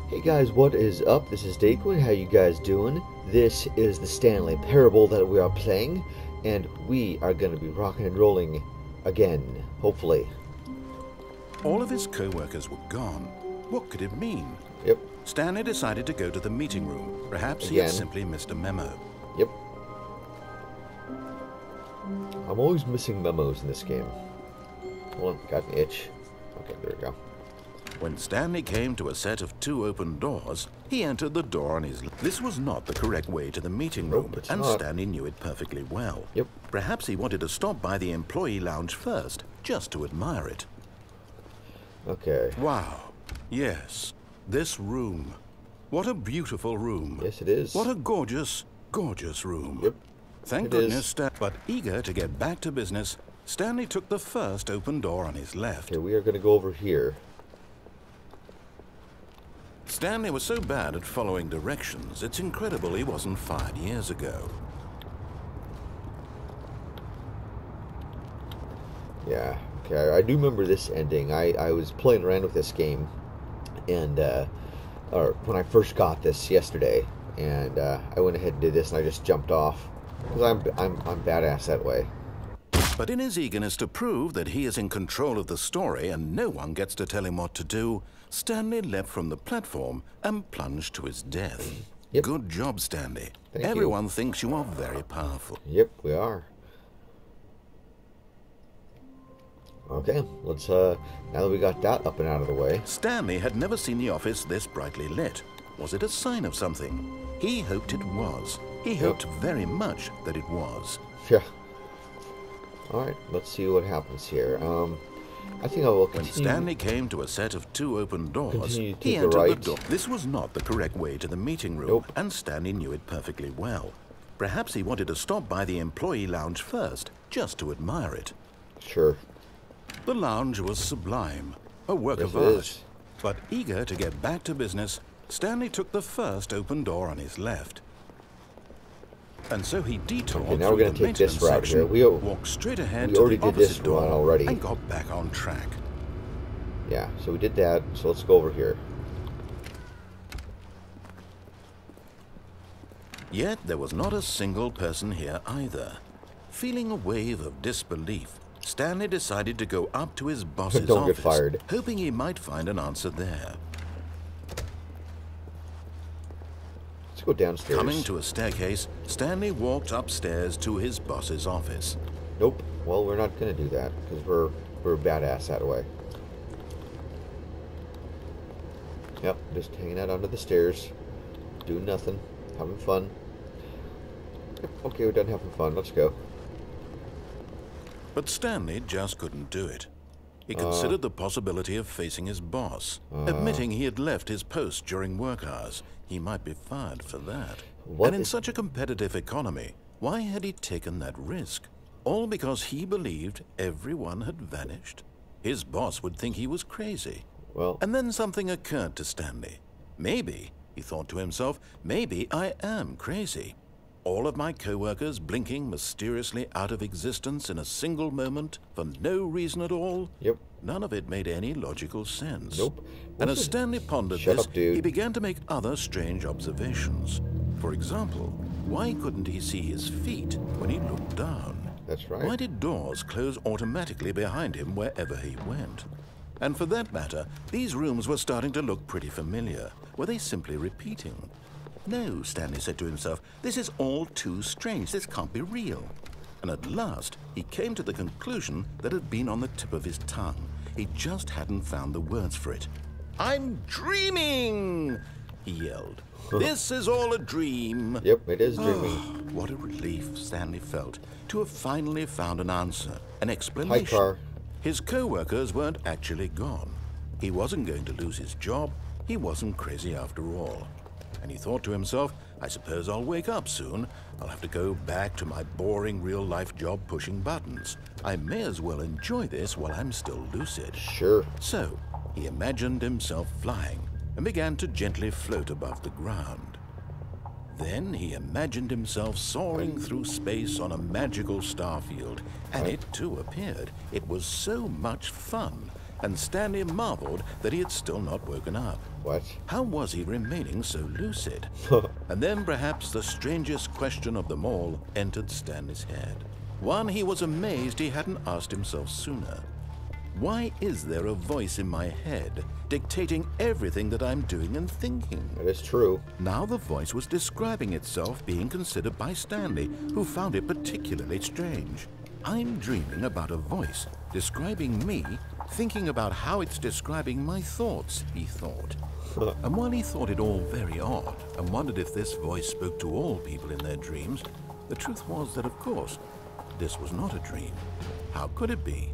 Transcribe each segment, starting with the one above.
Hey guys, what is up? This is Daquin. How you guys doing? This is the Stanley parable that we are playing, and we are going to be rocking and rolling again, hopefully. All of his co-workers were gone. What could it mean? Yep. Stanley decided to go to the meeting room. Perhaps he had simply missed a memo. Yep. I'm always missing memos in this game. Hold on, got an itch. Okay, there we go. When Stanley came to a set of 2 open doors, he entered the door on his left. This was not the correct way to the meeting room, and Stanley knew it perfectly well. Yep. Perhaps he wanted to stop by the employee lounge first, just to admire it. Okay. Wow. Yes. This room. What a beautiful room. Yes, it is. What a gorgeous, gorgeous room. Yep. Thank goodness, but eager to get back to business, Stanley took the first open door on his left. Okay, we are going to go over here. Stanley was so bad at following directions, it's incredible he wasn't fired years ago. Yeah, okay, I do remember this ending. I was playing around with this game, and or when I first got this yesterday, and I went ahead and did this, and I just jumped off because I'm badass that way. But in his eagerness to prove that he is in control of the story and no one gets to tell him what to do, Stanley leapt from the platform and plunged to his death. Yep. Good job, Stanley. Thank Everyone you. thinks you are very powerful. Yep, we are. Okay, let's now that we got that up and out of the way. Stanley had never seen the office this brightly lit. Was it a sign of something? He hoped it was. He hoped very much that it was. Yeah. Alright, let's see what happens here. I think I will continue. When Stanley came to a set of 2 open doors, he the entered right. the door. This was not the correct way to the meeting room, and Stanley knew it perfectly well. Perhaps he wanted to stop by the employee lounge first, just to admire it. Sure. The lounge was sublime, a work of art. But eager to get back to business, Stanley took the first open door on his left. And so he detoured now we're going to take this route here. Walked straight ahead to the opposite door already and got back on track. Yeah, so we did that. So let's go over here. Yet there was not a single person here either. Feeling a wave of disbelief, Stanley decided to go up to his boss's Don't office, get fired. hoping he might find an answer there. Let's go downstairs. Coming to a staircase, Stanley walked upstairs to his boss's office. Nope. Well, we're not going to do that because we're badass that way. Yep, just hanging out under the stairs, doing nothing, having fun. Yep, okay, we're done having fun. Let's go. But Stanley just couldn't do it. He considered the possibility of facing his boss, admitting he had left his post during work hours. He might be fired for that. And in such a competitive economy, why had he taken that risk? All because he believed everyone had vanished? His boss would think he was crazy. Well, and then something occurred to Stanley. Maybe, he thought to himself, maybe I am crazy. All of my co-workers blinking mysteriously out of existence in a single moment for no reason at all? Yep. None of it made any logical sense. Nope. And as Stanley pondered this, he began to make other strange observations. For example, why couldn't he see his feet when he looked down? That's right. Why did doors close automatically behind him wherever he went? And for that matter, these rooms were starting to look pretty familiar. Were they simply repeating? No, Stanley said to himself, this is all too strange. This can't be real. And at last, he came to the conclusion that had been on the tip of his tongue. He just hadn't found the words for it. I'm dreaming, he yelled. This is all a dream. Yep, it is dreaming. Oh, what a relief Stanley felt to have finally found an answer, an explanation. Hi, car. His co-workers weren't actually gone. He wasn't going to lose his job. He wasn't crazy after all. And he thought to himself, I suppose I'll wake up soon. I'll have to go back to my boring real-life job pushing buttons. I may as well enjoy this while I'm still lucid. Sure. So, he imagined himself flying and began to gently float above the ground. Then he imagined himself soaring through space on a magical starfield, and it too appeared. It was so much fun. and Stanley marveled that he had still not woken up. What? How was he remaining so lucid? And then perhaps the strangest question of them all entered Stanley's head. One he was amazed he hadn't asked himself sooner. Why is there a voice in my head dictating everything that I'm doing and thinking? That is true. Now the voice was describing itself being considered by Stanley, who found it particularly strange. I'm dreaming about a voice describing me, thinking about how it's describing my thoughts, he thought. And while he thought it all very odd and wondered if this voice spoke to all people in their dreams, the truth was that, of course, this was not a dream. How could it be?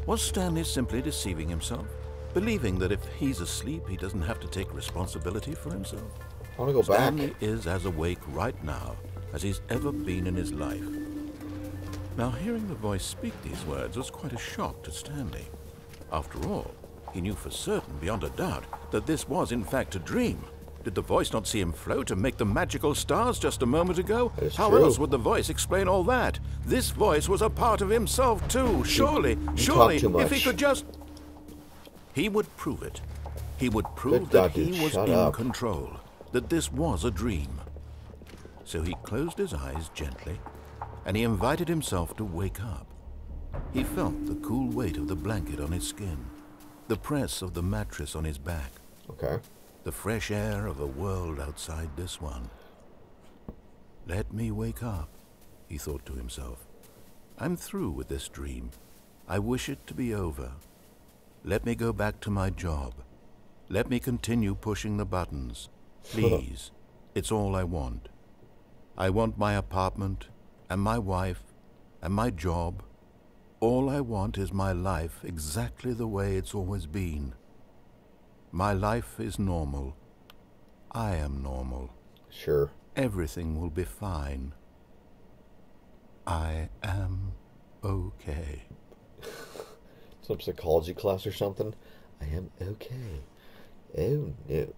Was Stanley simply deceiving himself, believing that if he's asleep, he doesn't have to take responsibility for himself? I want to go back. Stanley is as awake right now as he's ever been in his life. Now, hearing the voice speak these words was quite a shock to Stanley. After all, he knew for certain, beyond a doubt, that this was in fact a dream. Did the voice not see him float and make the magical stars just a moment ago? How true. else would the voice explain all that? This voice was a part of himself too. Surely, talk too much. if he could just... He would prove it. He would prove Good that God, he dude, was shut in up. control, that this was a dream. So he closed his eyes gently, and he invited himself to wake up. He felt the cool weight of the blanket on his skin, the press of the mattress on his back, Okay. the fresh air of a world outside this one. Let me wake up, he thought to himself. I'm through with this dream. I wish it to be over. Let me go back to my job. Let me continue pushing the buttons. Please, it's all I want. I want my apartment, and my wife, and my job. All I want is my life exactly the way it's always been. My life is normal. I am normal. Sure. Everything will be fine. I am okay. Some psychology class or something. I am okay. Oh no.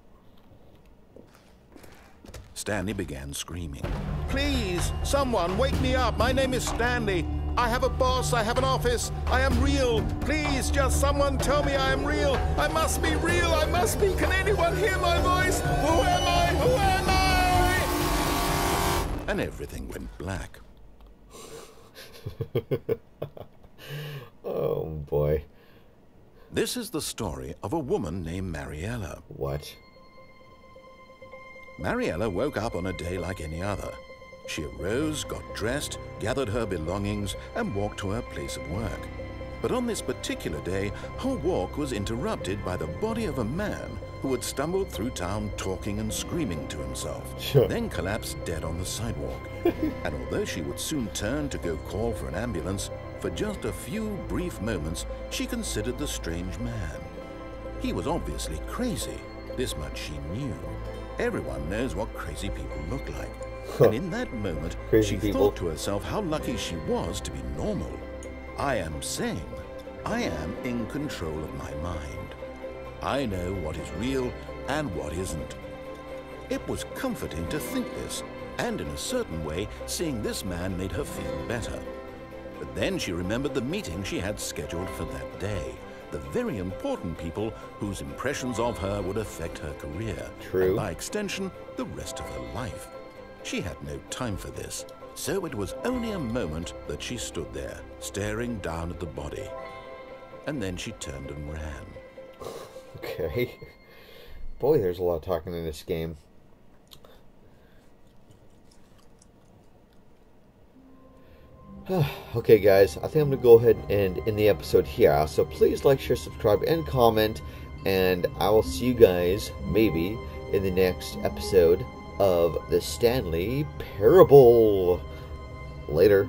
Stanley began screaming. Please, someone, wake me up. My name is Stanley. I have a boss. I have an office. I am real. Please, just someone tell me I am real. I must be real. I must be. Can anyone hear my voice? Who am I? Who am I? And everything went black. Oh boy. This is the story of a woman named Mariella. What? Mariella woke up on a day like any other. She arose, got dressed, gathered her belongings, and walked to her place of work. But on this particular day, her walk was interrupted by the body of a man who had stumbled through town talking and screaming to himself, then collapsed dead on the sidewalk. And although she would soon turn to go call for an ambulance, for just a few brief moments, she considered the strange man. He was obviously crazy. This much she knew. Everyone knows what crazy people look like. And in that moment, she thought to herself how lucky she was to be normal. I am sane. I am in control of my mind. I know what is real and what isn't. It was comforting to think this, and in a certain way, seeing this man made her feel better. But then she remembered the meeting she had scheduled for that day. The very important people whose impressions of her would affect her career. True. And by extension, the rest of her life. She had no time for this, so it was only a moment that she stood there, staring down at the body. And then she turned and ran. Okay. Boy, there's a lot of talking in this game. Okay, guys, I think I'm going to go ahead and end the episode here. So please like, share, subscribe, and comment. And I will see you guys, maybe, in the next episode of the Stanley Parable. Later.